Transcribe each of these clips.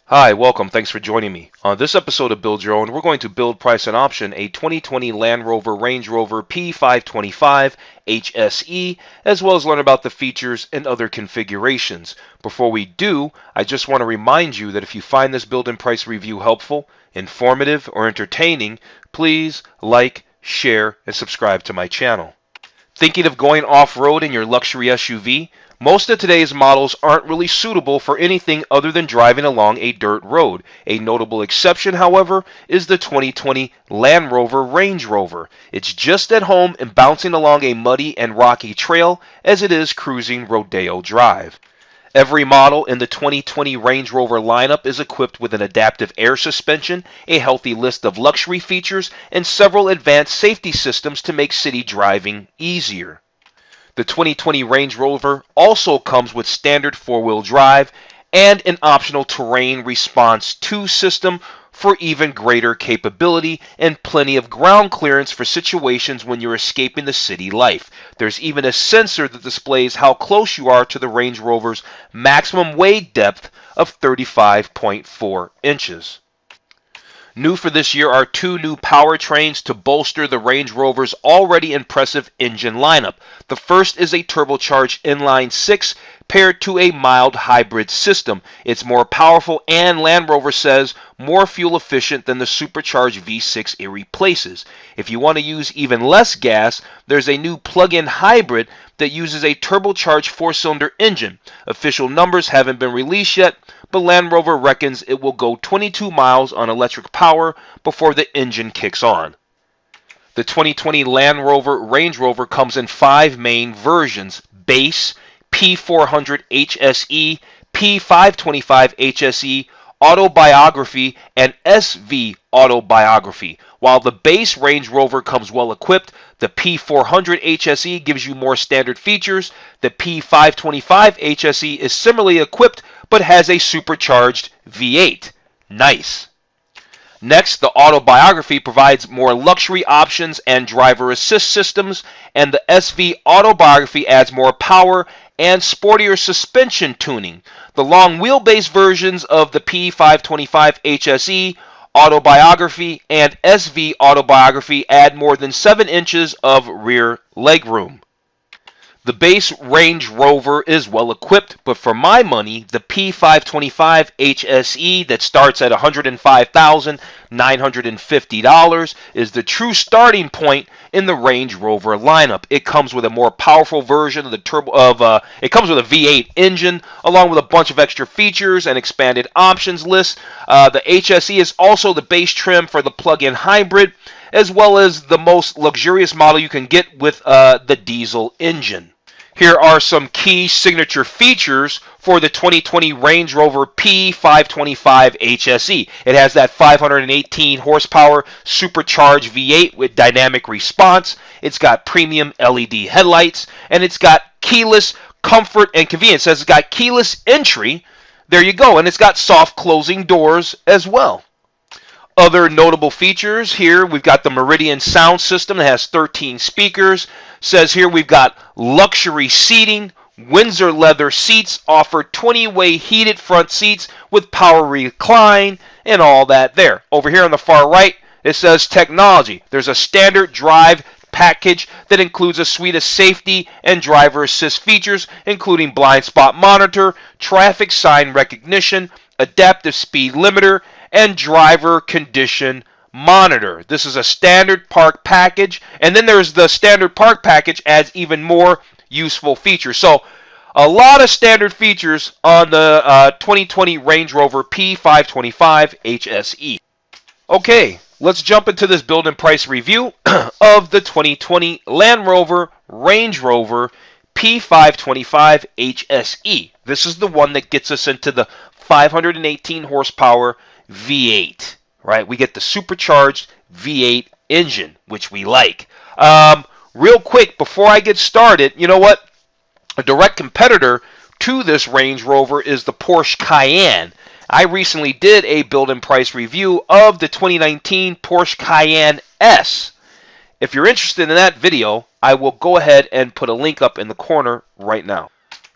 Hi, welcome. Thanks for joining me. On this episode of Build Your Own, we're going to build, price, and option a 2020 Land Rover Range Rover P525 HSE, as well as learn about the features and other configurations. Before we do, I just want to remind you that if you find this build and price review helpful, informative, or entertaining, please like, share, and subscribe to my channel. Thinking of going off-road in your luxury SUV? Most of today's models aren't really suitable for anything other than driving along a dirt road. A notable exception, however, is the 2020 Land Rover Range Rover. It's just at home and bouncing along a muddy and rocky trail as it is cruising Rodeo Drive. Every model in the 2020 Range Rover lineup is equipped with an adaptive air suspension, a healthy list of luxury features, and several advanced safety systems to make city driving easier. The 2020 Range Rover also comes with standard four-wheel drive and an optional terrain response 2 system for even greater capability and plenty of ground clearance for situations when you're escaping the city life. There's even a sensor that displays how close you are to the Range Rover's maximum wade depth of 35.4 inches. New for this year are 2 new powertrains to bolster the Range Rover's already impressive engine lineup. The first is a turbocharged inline-6 paired to a mild hybrid system. It's more powerful and, Land Rover says, more fuel efficient than the supercharged V6 it replaces. If you want to use even less gas, there's a new plug-in hybrid that uses a turbocharged 4-cylinder engine. Official numbers haven't been released yet, but Land Rover reckons it will go 22 miles on electric power before the engine kicks on. The 2020 Land Rover Range Rover comes in 5 main versions: Base, P400 HSE, P525 HSE, Autobiography, and SVAutobiography. While the base Range Rover comes well equipped, the P400 HSE gives you more standard features. The P525 HSE is similarly equipped but has a supercharged V8. Nice. Next, the Autobiography provides more luxury options and driver assist systems, and the SVAutobiography adds more power and sportier suspension tuning. The long wheelbase versions of the P525 HSE, Autobiography, and SVAutobiography add more than 7 inches of rear legroom. The base Range Rover is well equipped, but for my money, the P525 HSE that starts at $105,950 is the true starting point in the Range Rover lineup. It comes with a more powerful version of the it comes with a V8 engine, along with a bunch of extra features and expanded options list. The HSE is also the base trim for the plug-in hybrid, as well as the most luxurious model you can get with the diesel engine. Here are some key signature features for the 2020 Range Rover P525 HSE. It has that 518 horsepower supercharged V8 with dynamic response. It's got premium LED headlights, and it's got keyless comfort and convenience. It says it's got keyless entry. There you go. And it's got soft closing doors as well. Other notable features here, we've got the Meridian sound system that has 13 speakers. Says here we've got luxury seating. Windsor leather seats offer 20-way heated front seats with power recline and all that there. Over here on the far right, it says technology. There's a standard drive package that includes a suite of safety and driver assist features, including blind spot monitor, traffic sign recognition, adaptive speed limiter, and driver condition monitor. This is a standard park package, and then there's the standard park package adds even more useful features. So a lot of standard features on the 2020 Range Rover P525 HSE. Okay, let's jump into this build and price review of the 2020 Land Rover Range Rover P525 HSE. This is the one that gets us into the 518 horsepower V8, right? We get the supercharged V8 engine, which we like. Real quick, before I get started, you know what? A direct competitor to this Range Rover is the Porsche Cayenne. I recently did a build and price review of the 2019 Porsche Cayenne S. If you're interested in that video, I will go ahead and put a link up in the corner right now.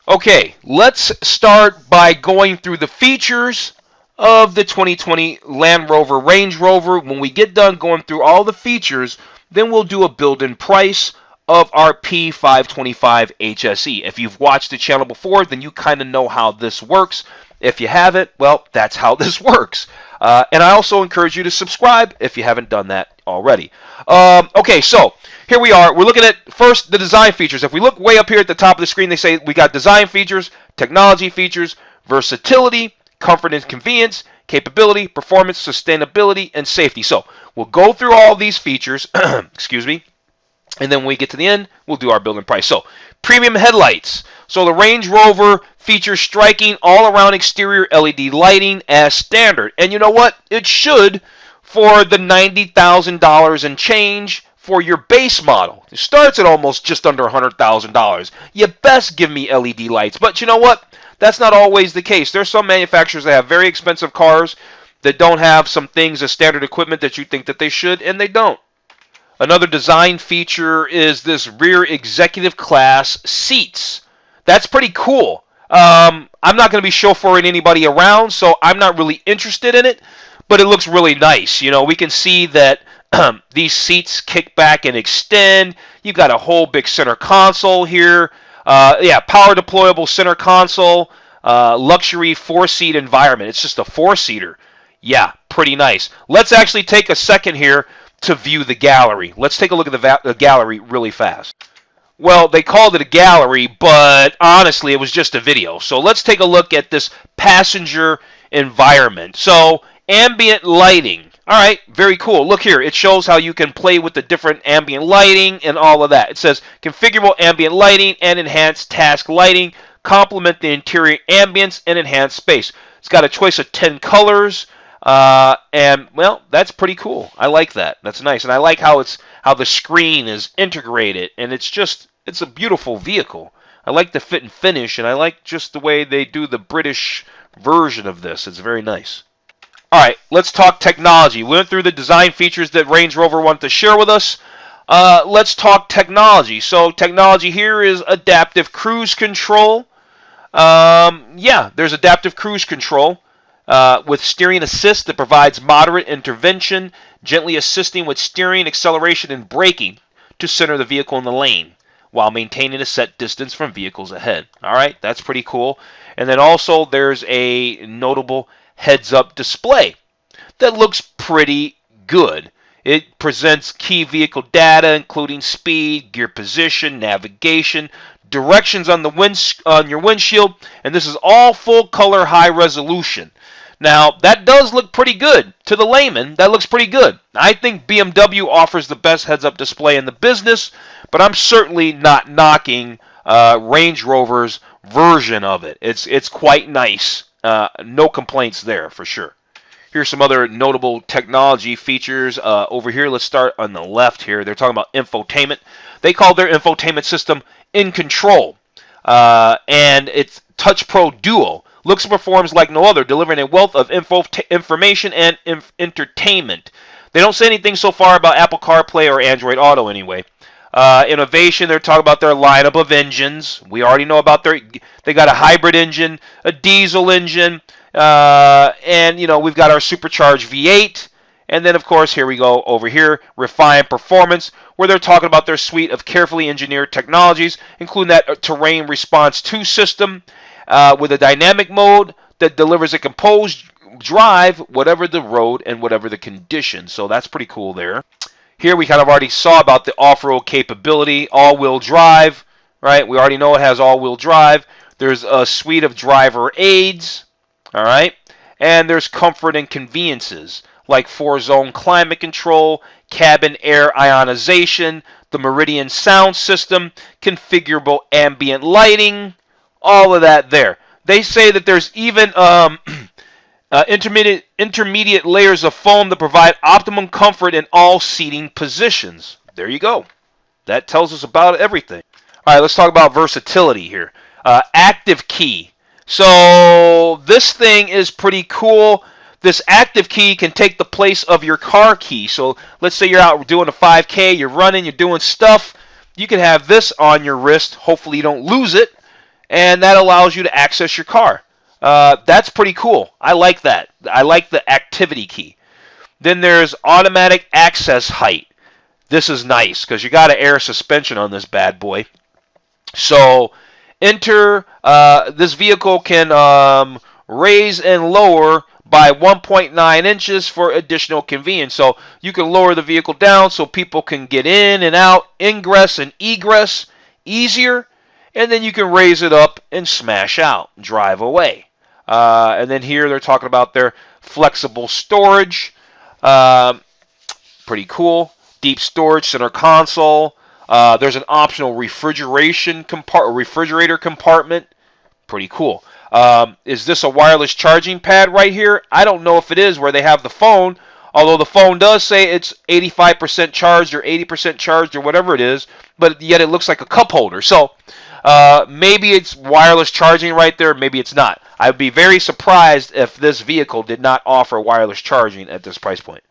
Okay, let's start by going through the features of the 2020 Land Rover Range Rover. When we get done going through all the features, then we'll do a build-in price of our P525 HSE. If you've watched the channel before, then you kind of know how this works. If you haven't, well, that's how this works. And I also encourage you to subscribe if you haven't done that already. Okay, so here we are. We're looking at first the design features. If we look way up here at the top of the screen, they say we got design features, technology features, versatility, comfort and convenience, capability, performance, sustainability, and safety. So we'll go through all these features, excuse me, and then when we get to the end, we'll do our build-in price. So premium headlights. So the Range Rover features striking all-around exterior LED lighting as standard. And you know what? It should for the $90,000 and change for your base model. It starts at almost just under $100,000. You best give me LED lights. But you know what? That's not always the case. There's some manufacturers that have very expensive cars that don't have some things as standard equipment that you think that they should, and they don't. Another design feature is this rear executive class seats. That's pretty cool. I'm not going to be chauffeuring anybody around, so I'm not really interested in it, but it looks really nice. You know, we can see that these seats kick back and extend. You've got a whole big center console here. Yeah, power deployable center console, luxury 4-seat environment. It's just a 4-seater. Yeah, pretty nice. Let's actually take a second here to view the gallery. Let's take a look at the gallery really fast. Well, they called it a gallery, but honestly, it was just a video. So let's take a look at this passenger environment. So ambient lighting. All right, very cool. Look here. It shows how you can play with the different ambient lighting and all of that. It says configurable ambient lighting and enhanced task lighting complement the interior ambience and enhance space. It's got a choice of 10 colors. And well, that's pretty cool. I like that. That's nice, and I like how the screen is integrated, and it's a beautiful vehicle. I like the fit and finish, and I like just the way they do the British version of this. It's very nice. All right, let's talk technology. We went through the design features that Range Rover wanted to share with us. Let's talk technology. So technology here is adaptive cruise control. Yeah, there's adaptive cruise control. With steering assist that provides moderate intervention, gently assisting with steering, acceleration, and braking to center the vehicle in the lane while maintaining a set distance from vehicles ahead. All right, that's pretty cool. And then also there's a notable heads-up display that looks pretty good. It presents key vehicle data, including speed, gear position, navigation, directions on your windshield, and this is all full-color, high-resolution. Now, that does look pretty good. To the layman, that looks pretty good. I think BMW offers the best heads-up display in the business, but I'm certainly not knocking Range Rover's version of it. It's quite nice. No complaints there, for sure. Here's some other notable technology features over here. Let's start on the left here. They're talking about infotainment. They call their infotainment system In Control, and it's Touch Pro Duo. Looks and performs like no other, delivering a wealth of information and entertainment. They don't say anything so far about Apple CarPlay or Android Auto anyway. Innovation, they're talking about their lineup of engines. We already know about they got a hybrid engine, a diesel engine, and you know, we've got our supercharged V8. And then, of course, here we go over here, refined performance, where they're talking about their suite of carefully engineered technologies, including that terrain response 2 system, with a dynamic mode that delivers a composed drive, whatever the road and whatever the conditions. So that's pretty cool there. Here we kind of already saw about the off-road capability, all-wheel drive, right? We already know it has all-wheel drive. There's a suite of driver aids, all right? And there's comfort and conveniences like 4-zone climate control, cabin air ionization, the Meridian sound system, configurable ambient lighting, all of that there. They say that there's even intermediate layers of foam that provide optimum comfort in all seating positions. There you go. That tells us about everything. All right, let's talk about versatility here. Active key. So this thing is pretty cool. This active key can take the place of your car key. So let's say you're out doing a 5K, you're running, you're doing stuff. You can have this on your wrist. Hopefully you don't lose it. And that allows you to access your car. That's pretty cool. I like that. I like the activity key. Then there's automatic access height. This is nice because you got an air suspension on this bad boy. So this vehicle can raise and lower by 1.9 inches for additional convenience. So you can lower the vehicle down so people can get in and out, ingress and egress easier. And then you can raise it up and smash out, drive away. And then here they're talking about their flexible storage. Pretty cool. Deep storage, center console. There's an optional refrigerator compartment. Pretty cool. Is this a wireless charging pad right here? I don't know if it is where they have the phone, although the phone does say it's 85% charged or 80% charged or whatever it is, but yet it looks like a cup holder. So maybe it's wireless charging right there, maybe it's not. I would be very surprised if this vehicle did not offer wireless charging at this price point.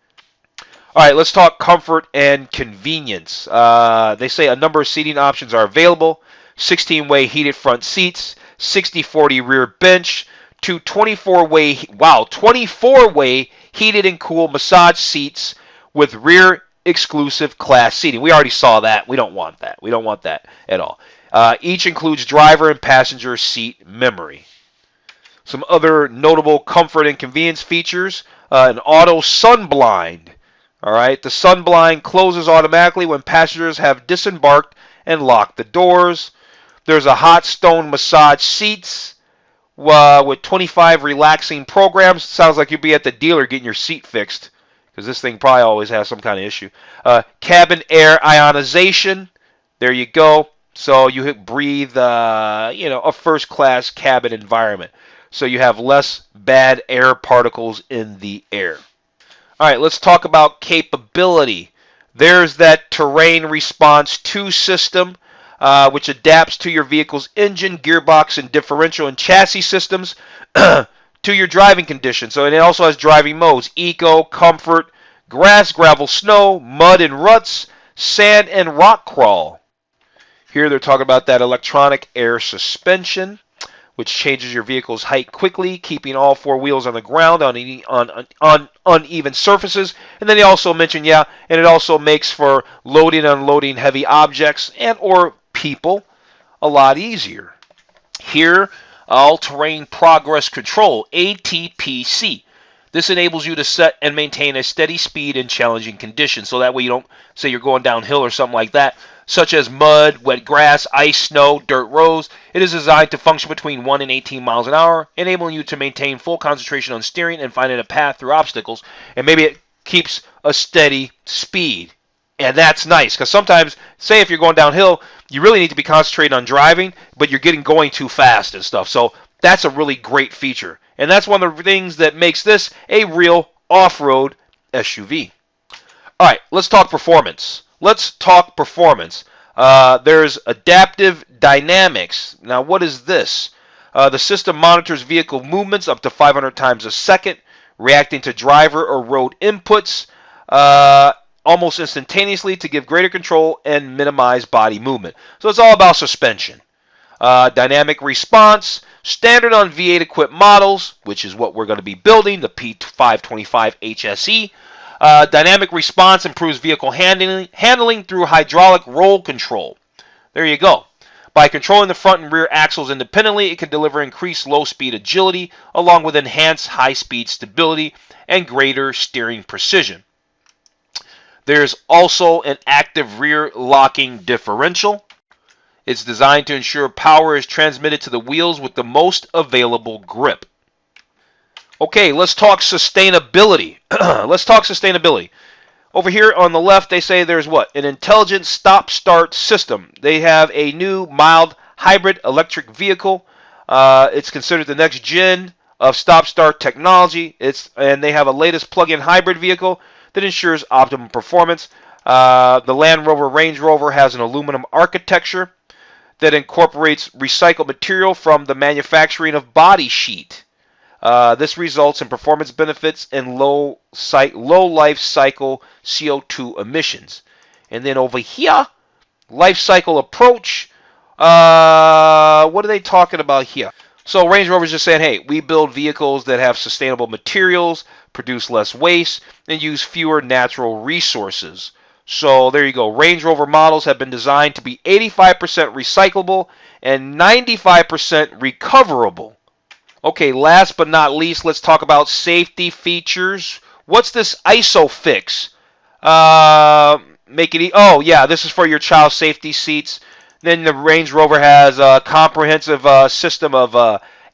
All right, let's talk comfort and convenience. They say a number of seating options are available. 16-way heated front seats, 60/40 rear bench, 24-way heated and cool massage seats with rear exclusive class seating. We already saw that. We don't want that. We don't want that at all. Each includes driver and passenger seat memory. Some other notable comfort and convenience features. An auto sun blind. All right, the sun blind closes automatically when passengers have disembarked and locked the doors. There's a hot stone massage seats with 25 relaxing programs. Sounds like you'll be at the dealer getting your seat fixed because this thing probably always has some kind of issue. Cabin air ionization. There you go. So you breathe, a first-class cabin environment. So you have less bad air particles in the air. All right, let's talk about capability. There's that Terrain Response 2 system, which adapts to your vehicle's engine, gearbox, and differential and chassis systems to your driving conditions. So it also has driving modes: eco, comfort, grass, gravel, snow, mud and ruts, sand, and rock crawl. Here they're talking about that electronic air suspension, which changes your vehicle's height quickly, keeping all four wheels on the ground on uneven surfaces. And then they also mention, and it also makes for loading and unloading heavy objects and or people a lot easier. Here, all-terrain progress control, ATPC. This enables you to set and maintain a steady speed in challenging conditions. So that way you don't say you're going downhill or something like that, such as mud, wet grass, ice, snow, dirt roads. It is designed to function between 1 and 18 miles an hour, enabling you to maintain full concentration on steering and finding a path through obstacles. And maybe it keeps a steady speed. And that's nice, because sometimes, say if you're going downhill, you really need to be concentrating on driving, but you're going too fast and stuff. So that's a really great feature. And that's one of the things that makes this a real off-road SUV. All right, let's talk performance. There's adaptive dynamics. Now, what is this? The system monitors vehicle movements up to 500 times a second, reacting to driver or road inputs almost instantaneously to give greater control and minimize body movement. So it's all about suspension. Dynamic response, standard on V8 equipped models, which is what we're going to be building, the P525 HSE. Dynamic response improves vehicle handling through hydraulic roll control. There you go. By controlling the front and rear axles independently, it can deliver increased low-speed agility along with enhanced high-speed stability and greater steering precision. There's also an active rear locking differential. It's designed to ensure power is transmitted to the wheels with the most available grip. Okay, let's talk sustainability. Over here on the left, they say there's what? An intelligent stop-start system. They have a new mild hybrid electric vehicle. It's considered the next gen of stop-start technology. And they have a latest plug-in hybrid vehicle that ensures optimum performance. The Land Rover Range Rover has an aluminum architecture that incorporates recycled material from the manufacturing of body sheet. This results in performance benefits and low life cycle CO2 emissions. And then over here, life cycle approach. What are they talking about here? So Range Rover's just saying, hey, we build vehicles that have sustainable materials, produce less waste, and use fewer natural resources. So there you go. Range Rover models have been designed to be 85% recyclable and 95% recoverable. Okay, last but not least, let's talk about safety features. What's this ISOFIX? Oh, yeah, this is for your child safety seats. Then the Range Rover has a comprehensive system of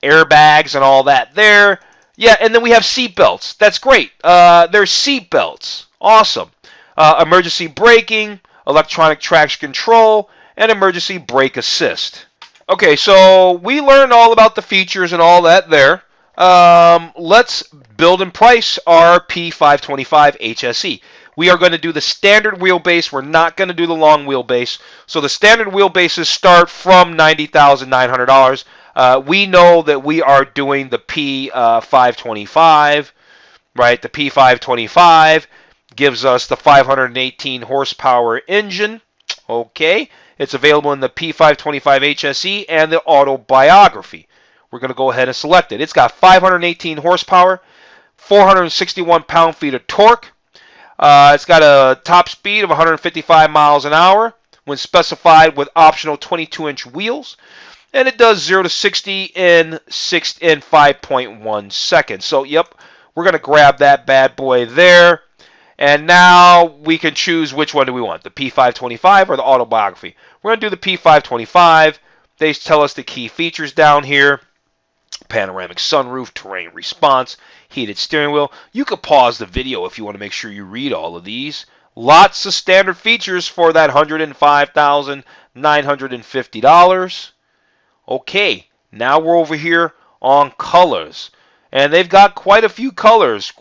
airbags and all that there. Yeah, and then we have seat belts. That's great. There's seat belts. Awesome. Emergency braking, electronic traction control, and emergency brake assist. Okay, so we learned all about the features and all that there. Let's build and price our P525 HSE. We are going to do the standard wheelbase. We're not going to do the long wheelbase. So the standard wheelbases start from $90,900. We know that we are doing the P525, right? The P525 gives us the 518 horsepower engine. Okay. It's available in the P525 HSE and the Autobiography. We're going to go ahead and select it. It's got 518 horsepower, 461 pound-feet of torque. It's got a top speed of 155 miles an hour when specified with optional 22-inch wheels. And it does 0 to 60 in 5.1 seconds. So, yep, we're going to grab that bad boy there. And now we can choose which one do we want, the P525 or the Autobiography. We're going to do the P525. They tell us the key features down here. Panoramic sunroof, terrain response, heated steering wheel. You could pause the video if you want to make sure you read all of these. Lots of standard features for that $105,950. Okay, now we're over here on colors. And they've got quite a few colors.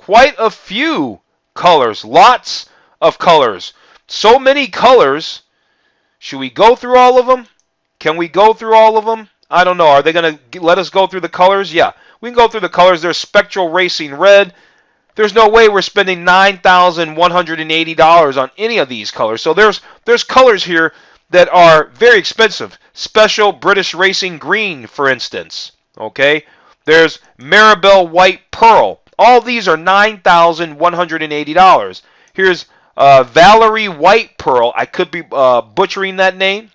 Lots of colors. So many colors. Should we go through all of them? Can we go through all of them? I don't know. Are they going to let us go through the colors? Yeah, we can go through the colors. There's Spectral Racing Red. There's no way we're spending $9,180 on any of these colors. So there's colors here that are very expensive. Special British Racing Green, for instance. Okay. There's Maribel White Pearl. All these are $9,180. Here's Valerie White Pearl. I could be butchering that name.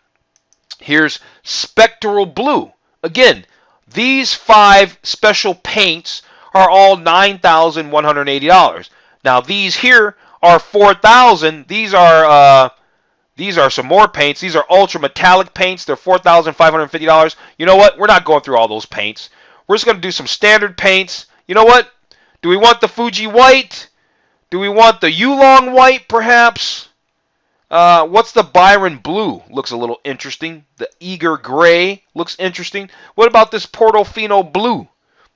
Here's Spectral Blue. Again, these 5 special paints are all $9,180. Now these here are $4,000. These are some more paints. These are ultra metallic paints. They're $4,550. You know what? We're not going through all those paints. We're just going to do some standard paints. You know what? Do we want the Fuji white? Do we want the Yulong white, perhaps? What's the Byron blue? Looks a little interesting. The Eager gray looks interesting. What about this Portofino blue?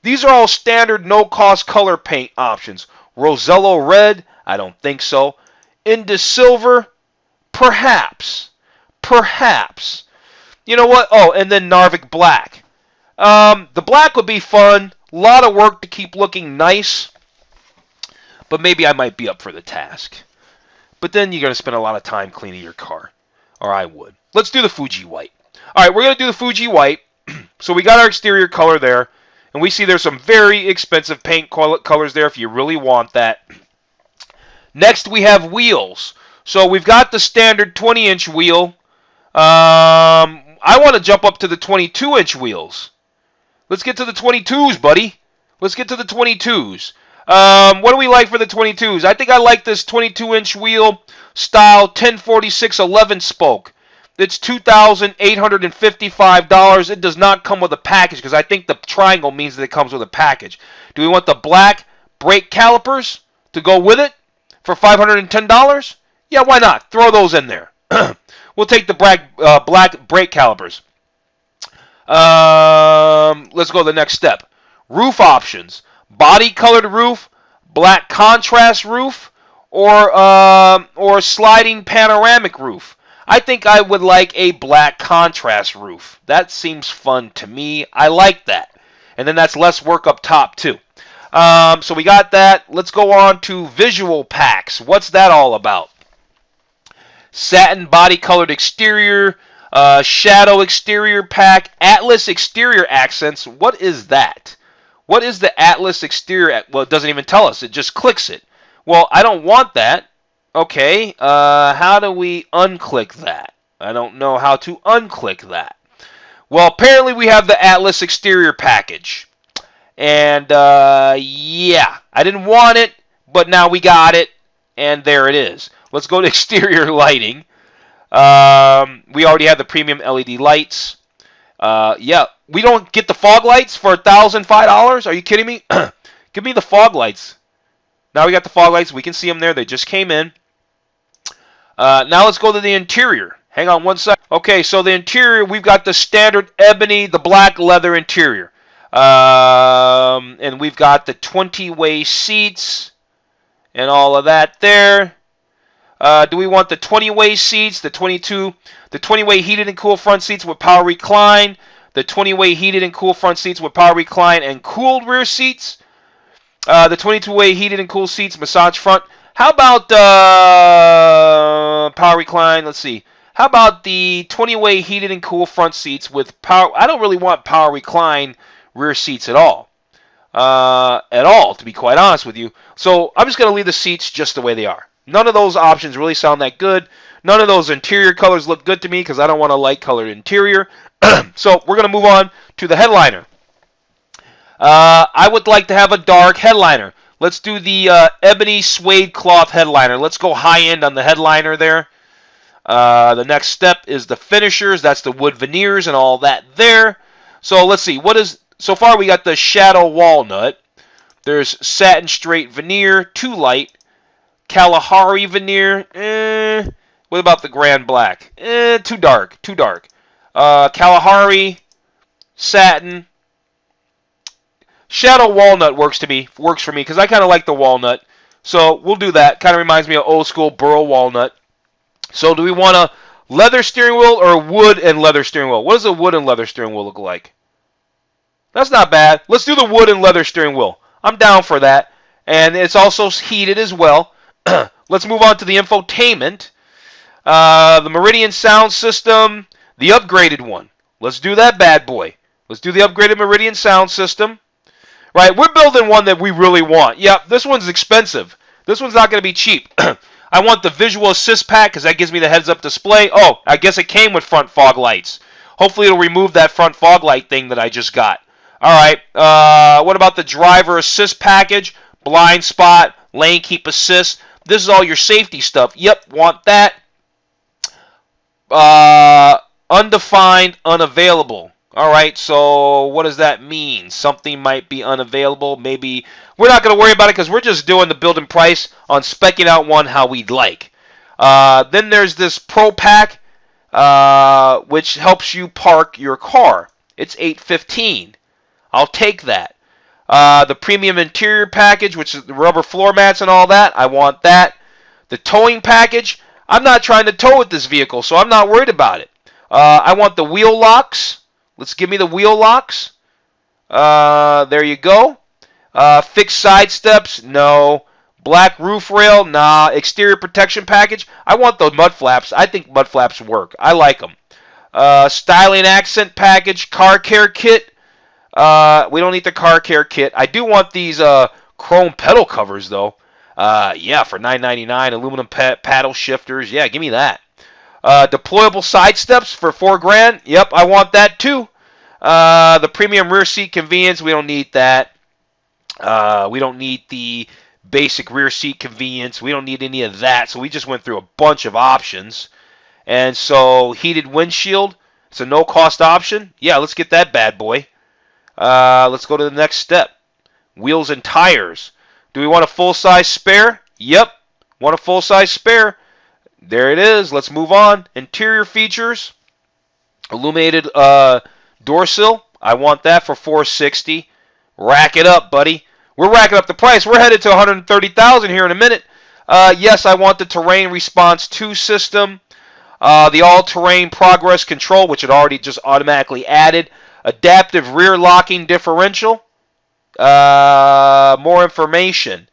These are all standard no-cost color paint options. Rosello red? I don't think so. Indus silver? Perhaps. Perhaps. You know what? Oh, and then Narvik black. The black would be fun. A lot of work to keep looking nice. But maybe I might be up for the task. But then you're going to spend a lot of time cleaning your car. Or I would. Let's do the Fuji white. Alright, we're going to do the Fuji white. So we got our exterior color there. And we see there's some very expensive paint colors there if you really want that. Next we have wheels. So we've got the standard 20-inch wheel. I want to jump up to the 22-inch wheels. Let's get to the 22s, buddy. Let's get to the 22s. What do we like for the 22s? I think I like this 22-inch wheel style 1046 11 spoke. It's $2,855. It does not come with a package because I think the triangle means that it comes with a package. Do we want the black brake calipers to go with it for $510? Yeah, why not? Throw those in there. We'll take the black brake calipers. Let's go to the next step. Roof options. Body colored roof, black contrast roof, or sliding panoramic roof. I think I would like a black contrast roof. That seems fun to me. I like that. And then that's less work up top too. So we got that. Let's go on to visual packs. What's that all about? Satin body colored exterior, Shadow exterior pack, Atlas exterior accents. What is that? What is the Atlas exterior? Well, it doesn't even tell us. It just clicks it. Well, I don't want that. Okay, how do we unclick that? I don't know how to unclick that. Well, apparently we have the Atlas exterior package. And, yeah, I didn't want it, but now we got it, and there it is. Let's go to exterior lighting. We already have the premium LED lights. Yeah, we don't get the fog lights for $1,005? Are you kidding me? Give me the fog lights. Now we got the fog lights. We can see them there. They just came in. Now let's go to the interior. Hang on one sec. Okay, so the interior, we've got the standard ebony, the black leather interior. And we've got the 20-way seats and all of that there. Do we want the 20-way seats, the 20-way heated and cool front seats with power recline, the 20-way heated and cool front seats with power recline and cooled rear seats, the 22-way heated and cool seats, massage front. How about power recline? Let's see. How about the 20-way heated and cool front seats with power? I don't really want power recline rear seats at all, to be quite honest with you. So I'm just going to leave the seats just the way they are. None of those options really sound that good. None of those interior colors look good to me because I don't want a light colored interior. So we're going to move on to the headliner. I would like to have a dark headliner. Let's do the ebony suede cloth headliner. Let's go high end on the headliner there. The next step is the finishers. That's the wood veneers and all that there. So let's see. So far we got the shadow walnut. There's satin straight veneer, too light. Kalahari veneer. What about the grand black? Too dark. Kalahari, satin. Shadow walnut works for me because I kind of like the walnut. So we'll do that. Kind of reminds me of old school burl walnut. So do we want a leather steering wheel or wood and leather steering wheel? What does a wood and leather steering wheel look like? That's not bad. Let's do the wood and leather steering wheel. I'm down for that. And it's also heated as well. Let's move on to the infotainment. The Meridian sound system, the upgraded one. Let's do that bad boy. Let's do the upgraded Meridian sound system. Right, we're building one that we really want. Yep, this one's expensive. This one's not going to be cheap. I want the visual assist pack because that gives me the heads-up display. Oh, I guess it came with front fog lights. Hopefully it'll remove that front fog light thing that I just got. All right, what about the driver assist package? Blind spot, lane keep assist. This is all your safety stuff. Yep, want that. Undefined, unavailable. All right, so what does that mean? Something might be unavailable. Maybe we're not going to worry about it because we're just doing the build and price on specking out one how we'd like. Then there's this Pro Pack, which helps you park your car. It's $815. I'll take that. The premium interior package, which is the rubber floor mats and all that, I want that. The towing package, I'm not trying to tow with this vehicle, so I'm not worried about it. I want the wheel locks. Let's give me the wheel locks. There you go. Fixed side steps, no. Black roof rail, nah. Exterior protection package, I want those mud flaps. I think mud flaps work. I like them. Styling accent package, car care kit. We don't need the car care kit. I do want these chrome pedal covers though. Yeah, for $9.99. Aluminum paddle shifters. Yeah, give me that. Deployable side steps for $4,000. Yep, I want that too. The premium rear seat convenience. We don't need that. We don't need the basic rear seat convenience. We don't need any of that. So we just went through a bunch of options. And so heated windshield. It's a no-cost option. Yeah, let's get that bad boy. Let's go to the next step. Wheels and tires. Do we want a full-size spare? Yep. Want a full-size spare. There it is. Let's move on. Interior features. Illuminated door sill. I want that for $460. Rack it up, buddy. We're racking up the price. We're headed to $130,000 here in a minute. Yes, I want the Terrain Response 2 system. The all-terrain progress control, which it already just automatically added. Adaptive rear locking differential. More information.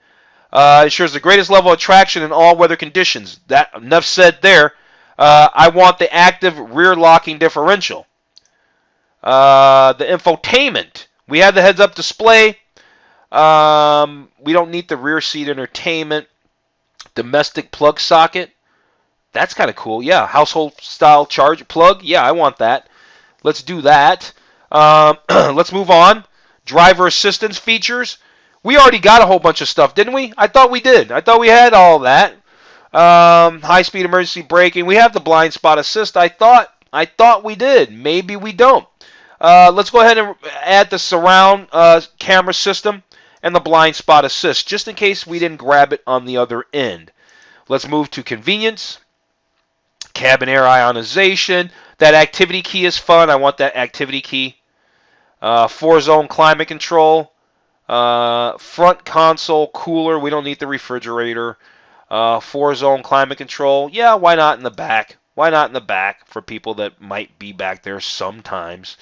Ensures the greatest level of traction in all weather conditions. That enough said there. I want the active rear locking differential. The infotainment. We have the heads-up display. We don't need the rear seat entertainment. Domestic plug socket. That's kind of cool. Yeah, household style charge plug. Yeah, I want that. Let's do that. Let's move on. Driver assistance features. We already got a whole bunch of stuff, didn't we? I thought we did. I thought we had all that. High-speed emergency braking. We have the blind spot assist. I thought we did. Maybe we don't. Let's go ahead and add the surround camera system and the blind spot assist, just in case we didn't grab it on the other end. Let's move to convenience. Cabin air ionization. That activity key is fun. I want that activity key. 4-zone climate control. Front console cooler. We don't need the refrigerator. 4-zone climate control. Yeah, why not in the back? Why not in the back for people that might be back there sometimes?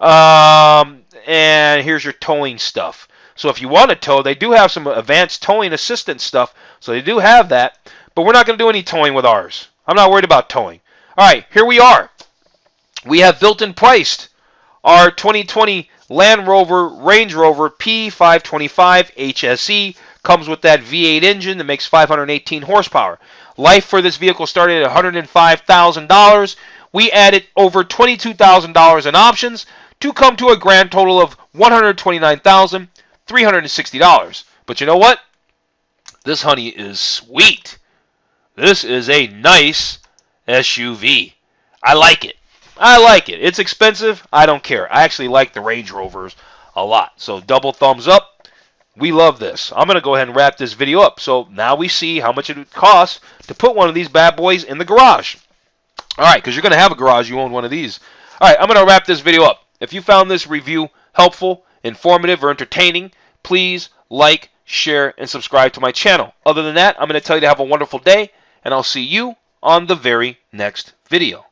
And here's your towing stuff. So if you want to tow, they do have some advanced towing assistance stuff. So they do have that. But we're not going to do any towing with ours. I'm not worried about towing. All right, here we are. We have built-in priced our 2020 Land Rover Range Rover P525 HSE. Comes with that V8 engine that makes 518 horsepower. Life for this vehicle started at $105,000. We added over $22,000 in options to come to a grand total of $129,360. But you know what? This honey is sweet. This is a nice SUV. I like it. I like it. It's expensive. I don't care. I actually like the Range Rovers a lot. So double thumbs up. We love this. I'm going to go ahead and wrap this video up. So now we see how much it would cost to put one of these bad boys in the garage. All right, because you're going to have a garage. You own one of these. All right, I'm going to wrap this video up. If you found this review helpful, informative, or entertaining, please like, share, and subscribe to my channel. Other than that, I'm going to tell you to have a wonderful day, and I'll see you on the very next video.